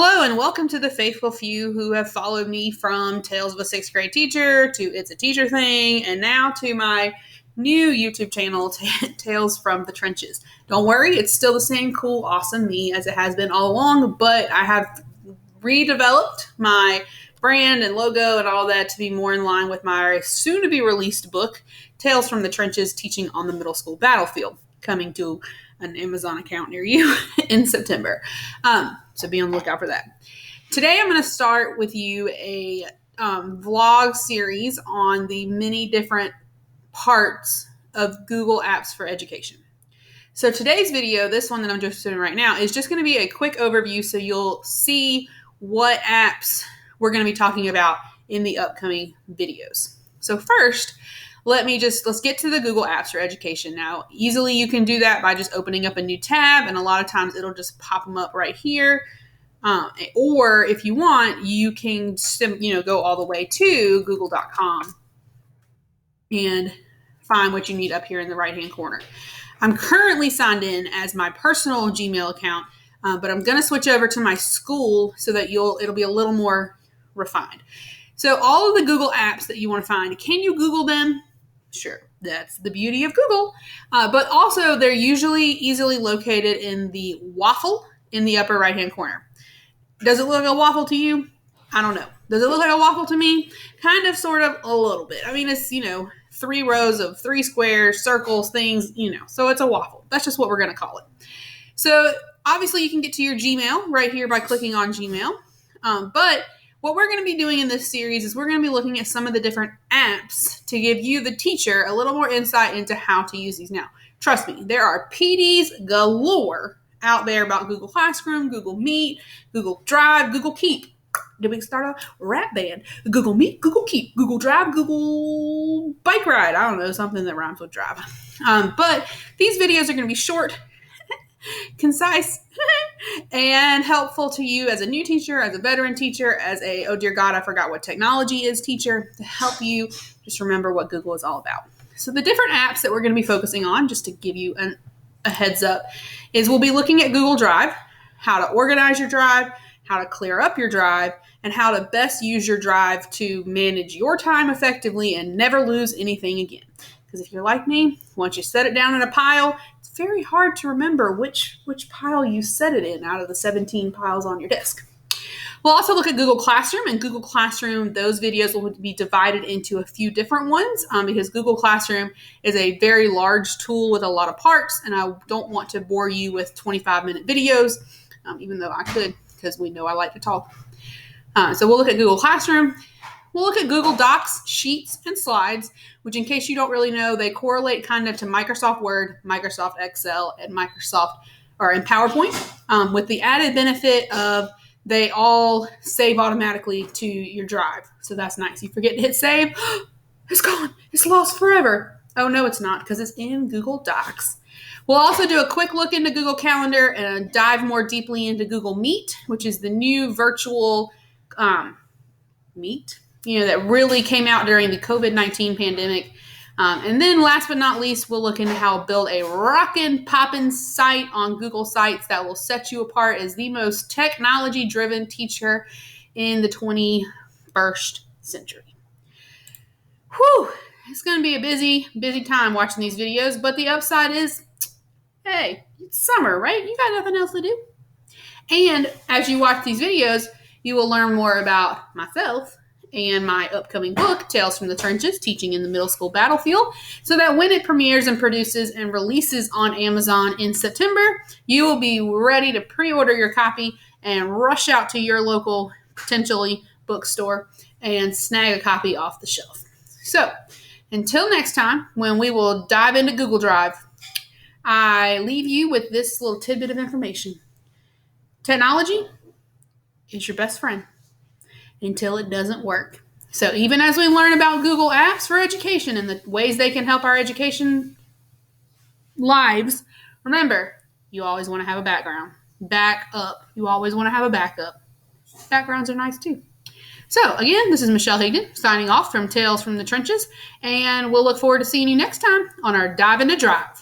Hello and welcome to the faithful few who have followed me from Tales of a Sixth Grade Teacher to It's a Teacher Thing and now to my new YouTube channel, Tales from the Trenches. Don't worry, it's still the same cool, awesome me as it has been all along, but I have redeveloped my brand and logo and all that to be more in line with my soon-to-be released book, Tales from the Trenches, Teaching on the Middle School Battlefield, coming to an Amazon account near you in September. So be on the lookout for that. Today I'm going to start with you a vlog series on the many different parts of Google Apps for Education. So today's video, this one that I'm just doing right now, is just going to be a quick overview so you'll see what apps we're going to be talking about in the upcoming videos. So first, let's get to the Google Apps for Education. Now, easily you can do that by just opening up a new tab, and a lot of times it'll just pop them up right here. Or if you want, you can go all the way to google.com and find what you need up here in the right-hand corner. I'm currently signed in as my personal Gmail account, but I'm going to switch over to my school so that it'll be a little more refined. So all of the Google apps that you want to find, can you Google them? Sure, that's the beauty of Google. But also, they're usually easily located in the waffle in the upper right-hand corner. Does it look like a waffle to you? I don't know. Does it look like a waffle to me? Kind of, sort of, a little bit. I mean, it's, 3 rows of 3 squares, circles, things, so it's a waffle. That's just what we're going to call it. So obviously you can get to your Gmail right here by clicking on Gmail. But what we're going to be doing in this series is we're going to be looking at some of the different apps to give you, the teacher, a little more insight into how to use these now. Trust me, there are PDs galore out there about Google Classroom, Google Meet, Google Drive, Google Keep. Did we start a rap band? Google Meet, Google Keep, Google Drive, Google Bike Ride. I don't know, something that rhymes with drive. But these videos are going to be short, concise, and helpful to you as a new teacher, as a veteran teacher, as a, oh dear God, I forgot what technology is teacher, to help you just remember what Google is all about. So the different apps that we're going to be focusing on, just to give you a heads up, is we'll be looking at Google Drive, how to organize your drive, how to clear up your drive, and how to best use your drive to manage your time effectively and never lose anything again. Because if you're like me, once you set it down in a pile, it's very hard to remember which pile you set it in out of the 17 piles on your disk. We'll also look at Google Classroom, and Google Classroom, those videos will be divided into a few different ones because Google Classroom is a very large tool with a lot of parts, and I don't want to bore you with 25-minute videos, even though I could, because we know I like to talk. So we'll look at Google Classroom. We'll look at Google Docs, Sheets, and Slides, which in case you don't really know, they correlate kind of to Microsoft Word, Microsoft Excel, and PowerPoint, with the added benefit of they all save automatically to your drive. So that's nice. You forget to hit save, it's gone. It's lost forever. Oh, no, it's not, because it's in Google Docs. We'll also do a quick look into Google Calendar and dive more deeply into Google Meet, which is the new virtual Meet, that really came out during the COVID-19 pandemic. And then last but not least, we'll look into how to build a rockin' poppin' site on Google Sites that will set you apart as the most technology-driven teacher in the 21st century. Whew, it's going to be a busy, busy time watching these videos, but the upside is, hey, it's summer, right? You got nothing else to do. And as you watch these videos, you will learn more about myself and my upcoming book, Tales from the Trenches, Teaching in the Middle School Battlefield, so that when it premieres and produces and releases on Amazon in September, you will be ready to pre-order your copy and rush out to your local, potentially, bookstore and snag a copy off the shelf. So, until next time, when we will dive into Google Drive, I leave you with this little tidbit of information. Technology is your best friend until it doesn't work. So even as we learn about Google Apps for Education and the ways they can help our education lives, remember, you always want to have a background. Backup. You always want to have a backup. Backgrounds are nice too. So again, this is Michelle Higdon signing off from Tales from the Trenches, and we'll look forward to seeing you next time on our Dive into Drive.